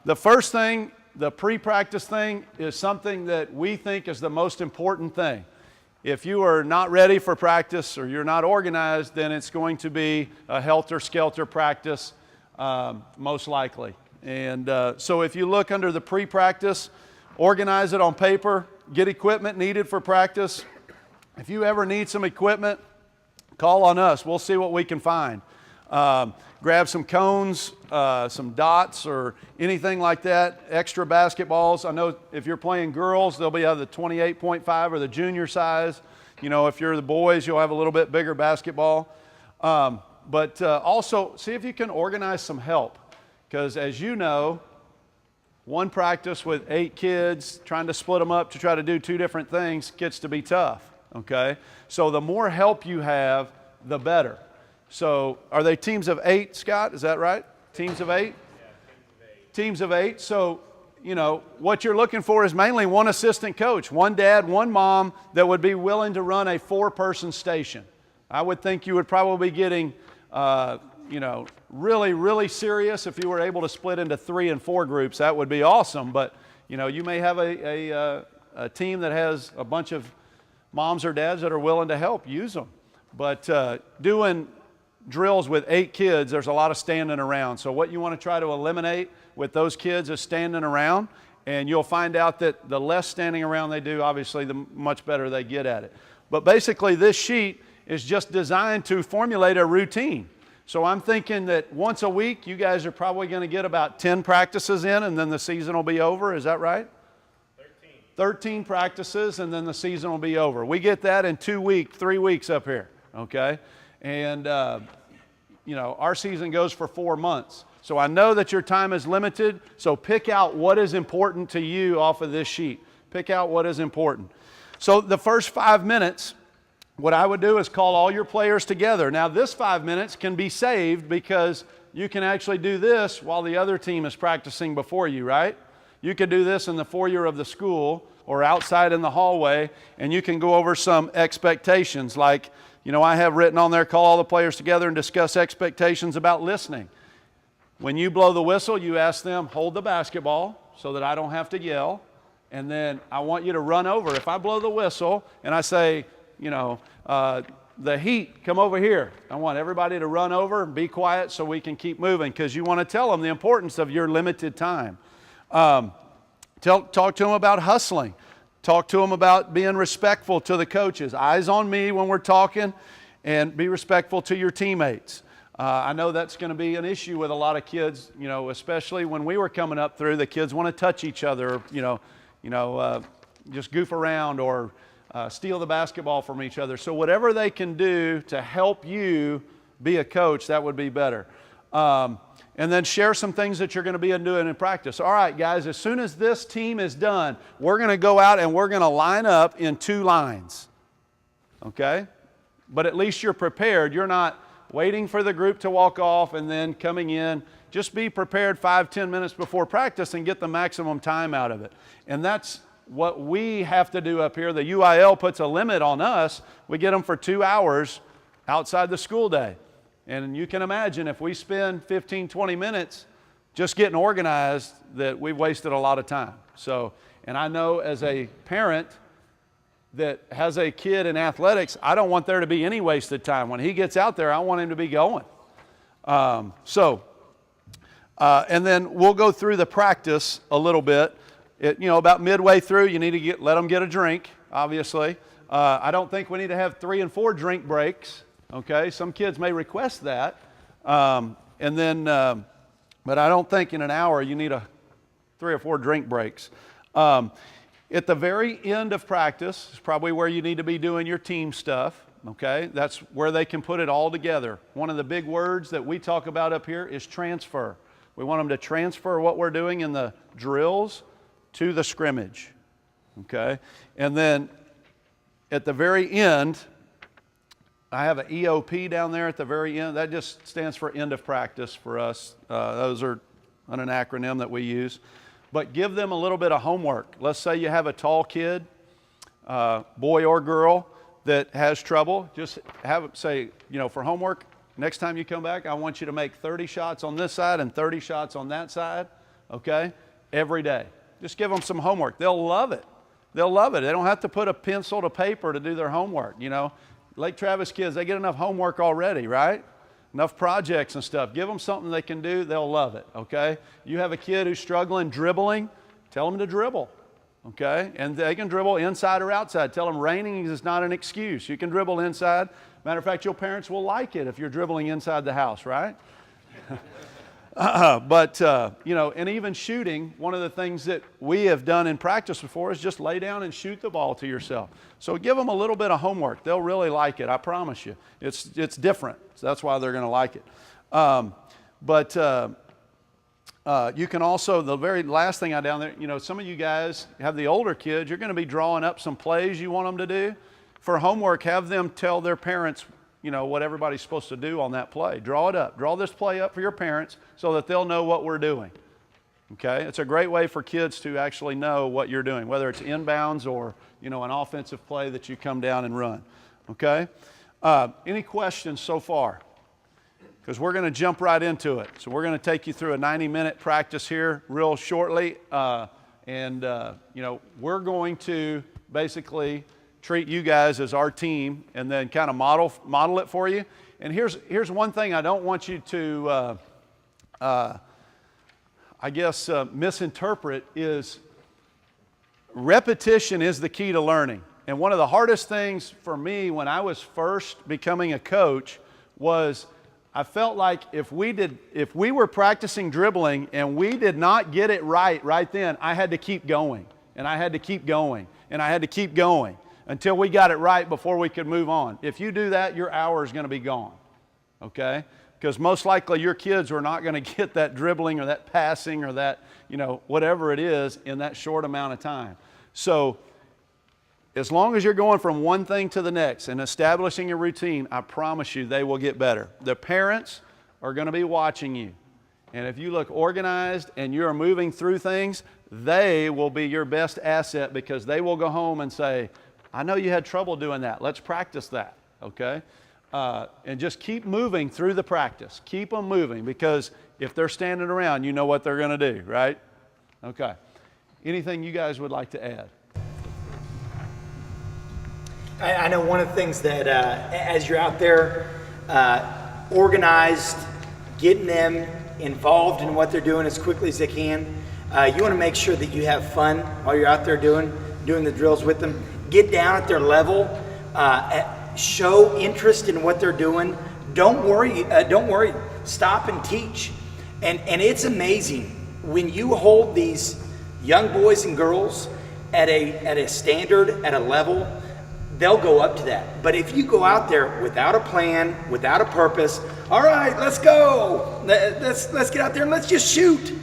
The first thing, the pre-practice thing, is something that we think is the most important thing. If you are not ready for practice or you're not organized, then it's going to be a helter-skelter practice, most likely. And so if you look under the pre-practice, organize it on paper, get equipment needed for practice. If you ever need some equipment, call on us. We'll see what we can find. Grab some cones, some dots, or anything like that, extra basketballs. I know if you're playing girls, they'll be either the 28.5 or the junior size. You know, if you're the boys, you'll have a little bit bigger basketball. But also, see if you can organize some help. Because as you know, one practice with 8 kids, trying to split them up to try to do 2 different things gets to be tough, okay? So the more help you have, the better. So are they teams of 8, Scott? Is that right? Teams of 8? Yeah, teams of 8. Teams of 8. So, you know, what you're looking for is mainly one assistant coach, one dad, one mom that would be willing to run a 4-person station. I would think you would probably be getting, you know, really, really serious if you were able to split into 3 and 4 groups. That would be awesome. But, you know, you may have a team that has a bunch of moms or dads that are willing to help. Use them. But doing drills with 8 kids, there's a lot of standing around. So what you want to try to eliminate with those kids is standing around, and you'll find out that the less standing around they do, obviously, the much better they get at it. But basically, this sheet is just designed to formulate a routine. So I'm thinking that once a week, you guys are probably going to get about 10 practices in, and then the season will be over. Is that right? 13 practices, and then the season will be over. We get that in 3 weeks up here, okay? And, you know, our season goes for 4 months. So I know that your time is limited, so pick out what is important to you off of this sheet. Pick out what is important. So the first 5 minutes, what I would do is call all your players together. Now, this 5 minutes can be saved because you can actually do this while the other team is practicing before you, right? You could do this in the foyer of the school or outside in the hallway, and you can go over some expectations like, you know, I have written on there, call all the players together and discuss expectations about listening. When you blow the whistle, you ask them, hold the basketball so that I don't have to yell. And then I want you to run over. If I blow the whistle and I say, you know, the Heat, come over here. I want everybody to run over and be quiet so we can keep moving, because you want to tell them the importance of your limited time. Talk to them about hustling. Talk to them about being respectful to the coaches. Eyes on me when we're talking, and be respectful to your teammates. I know that's going to be an issue with a lot of kids, you know, especially when we were coming up through, the kids want to touch each other, just goof around or steal the basketball from each other. So whatever they can do to help you be a coach, that would be better. And then share some things that you're going to be doing in practice. All right, guys, as soon as this team is done, we're going to go out and we're going to line up in 2 lines. Okay? But at least you're prepared. You're not waiting for the group to walk off and then coming in. Just be prepared 5-10 minutes before practice and get the maximum time out of it. And that's what we have to do up here. The UIL puts a limit on us. We get them for 2 hours outside the school day. And you can imagine if we spend 15-20 minutes just getting organized, that we've wasted a lot of time. So, and I know as a parent that has a kid in athletics, I don't want there to be any wasted time. When he gets out there, I want him to be going. And then we'll go through the practice a little bit. About midway through, you need to let them get a drink, obviously. I don't think we need to have 3 and 4 drink breaks. Okay, some kids may request that, but I don't think in an hour you need 3 or 4 drink breaks. At the very end of practice is probably where you need to be doing your team stuff. Okay, that's where they can put it all together. One of the big words that we talk about up here is transfer. We want them to transfer what we're doing in the drills to the scrimmage. Okay, and then at the very end, I have an EOP down there at the very end. That just stands for end of practice for us. Those are an acronym that we use. But give them a little bit of homework. Let's say you have a tall kid, boy or girl, that has trouble. Just say, for homework, next time you come back, I want you to make 30 shots on this side and 30 shots on that side. okay? Every day. Just give them some homework. They'll love it. They'll love it. They don't have to put a pencil to paper to do their homework, you know. Lake Travis kids, they get enough homework already, right? Enough projects and stuff. Give them something they can do. They'll love it, okay? You have a kid who's struggling dribbling, tell them to dribble, okay? And they can dribble inside or outside. Tell them raining is not an excuse. You can dribble inside. Matter of fact, your parents will like it if you're dribbling inside the house, right? You know, and even shooting, one of the things that we have done in practice before is just lay down and shoot the ball to yourself. So give them a little bit of homework. They'll really like it, I promise you. It's different, so that's why they're going to like it. You can also, the very last thing I down there, you know, some of you guys have the older kids, you're going to be drawing up some plays you want them to do. For homework, have them tell their parents, you know, what everybody's supposed to do on that play. Draw it up. Draw this play up for your parents so that they'll know what we're doing. Okay? It's a great way for kids to actually know what you're doing, whether it's inbounds or, you know, an offensive play that you come down and run. Okay? Any questions so far? Because we're going to jump right into it. So we're going to take you through a 90-minute practice here real shortly. You know, we're going to basically treat you guys as our team and then kind of model it for you. And here's one thing I don't want you to, misinterpret is repetition is the key to learning. And one of the hardest things for me when I was first becoming a coach was I felt like if we were practicing dribbling and we did not get it right then, I had to keep going and I had to keep going and I had to keep going until we got it right before we could move on. If you do that, your hour is going to be gone, okay? Because most likely your kids are not going to get that dribbling or that passing or that, you know, whatever it is in that short amount of time. So as long as you're going from one thing to the next and establishing a routine, I promise you they will get better. The parents are going to be watching you. And if you look organized and you're moving through things, they will be your best asset because they will go home and say, I know you had trouble doing that. Let's practice that, okay? And just keep moving through the practice. Keep them moving because if they're standing around, you know what they're going to do, right? Okay. Anything you guys would like to add? I know one of the things that as you're out there organized, getting them involved in what they're doing as quickly as they can, you want to make sure that you have fun while you're out there doing the drills with them. Get down at their level, show interest in what they're doing. Don't worry, stop and teach. And it's amazing when you hold these young boys and girls at a standard, at a level, they'll go up to that. But if you go out there without a plan, without a purpose, all right, let's go. Let's get out there and let's just shoot.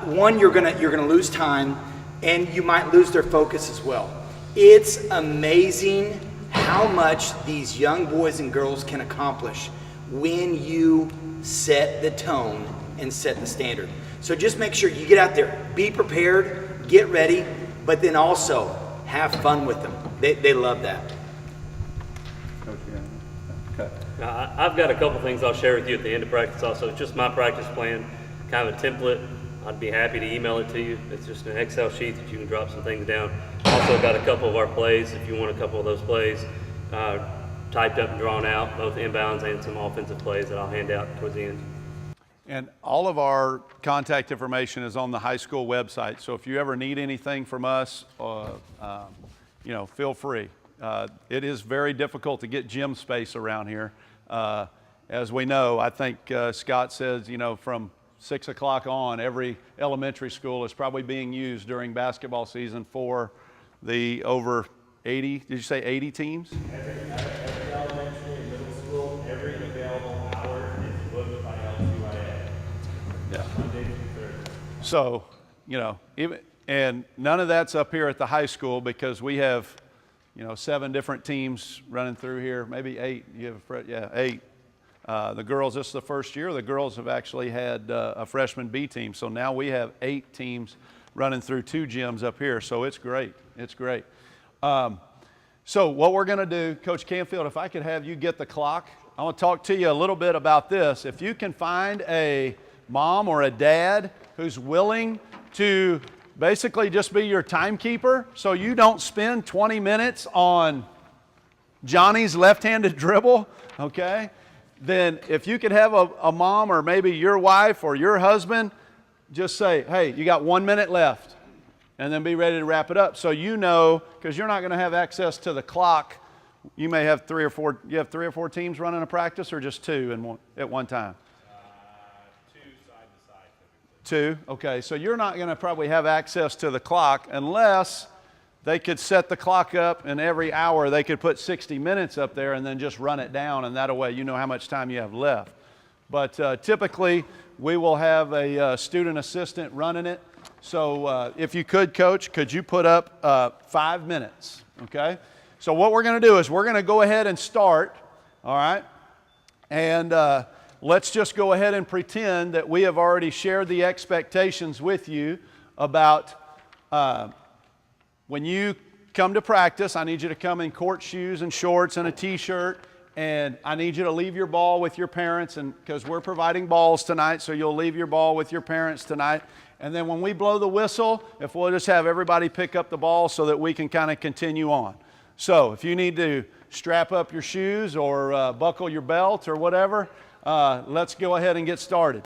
One, you're gonna lose time, and you might lose their focus as well. It's amazing how much these young boys and girls can accomplish when you set the tone and set the standard. So just make sure you get out there, be prepared, get ready, but then also have fun with them. They love that. Okay. Now, I've got a couple things I'll share with you at the end of practice also. It's just my practice plan, kind of a template. I'd be happy to email it to you. It's just an Excel sheet that you can drop some things down. Also got a couple of our plays, if you want a couple of those plays, typed up and drawn out, both inbounds and some offensive plays that I'll hand out towards the end. And all of our contact information is on the high school website. So if you ever need anything from us, you know, feel free. It is very difficult to get gym space around here. As we know, I think Scott says, you know, from 6 o'clock on, every elementary school is probably being used during basketball season for the over 80, did you say 80 teams? Every elementary and middle school, every available hour is booked by LTYA. Yeah. Monday through Thursday. So, you know, and none of that's up here at the high school because we have, you know, 7 different teams running through here, maybe 8. You have 8. The girls, this is the first year. The girls have actually had a freshman B team. So now we have 8 teams running through 2 gyms up here. So it's great. It's great. So what we're going to do, Coach Canfield, if I could have you get the clock, I want to talk to you a little bit about this. If you can find a mom or a dad who's willing to basically just be your timekeeper so you don't spend 20 minutes on Johnny's left-handed dribble, okay? Then if you could have a mom or maybe your wife or your husband just say, hey, you got 1 minute left, and then be ready to wrap it up. So you know, because you're not going to have access to the clock. You may have three or four teams running a practice, or just two at one time? Two side to side typically. Two, okay. So you're not going to probably have access to the clock unless they could set the clock up, and every hour they could put 60 minutes up there and then just run it down, and that way you know how much time you have left. But typically we will have a student assistant running it. So if you could, Coach, could you put up 5 minutes, okay? So what we're going to do is we're going to go ahead and start, all right? And let's just go ahead and pretend that we have already shared the expectations with you about when you come to practice. I need you to come in court shoes and shorts and a t-shirt, and I need you to leave your ball with your parents, and because we're providing balls tonight, so you'll leave your ball with your parents tonight. And then when we blow the whistle, if we'll just have everybody pick up the ball so that we can kind of continue on. So if you need to strap up your shoes or buckle your belt or whatever, let's go ahead and get started.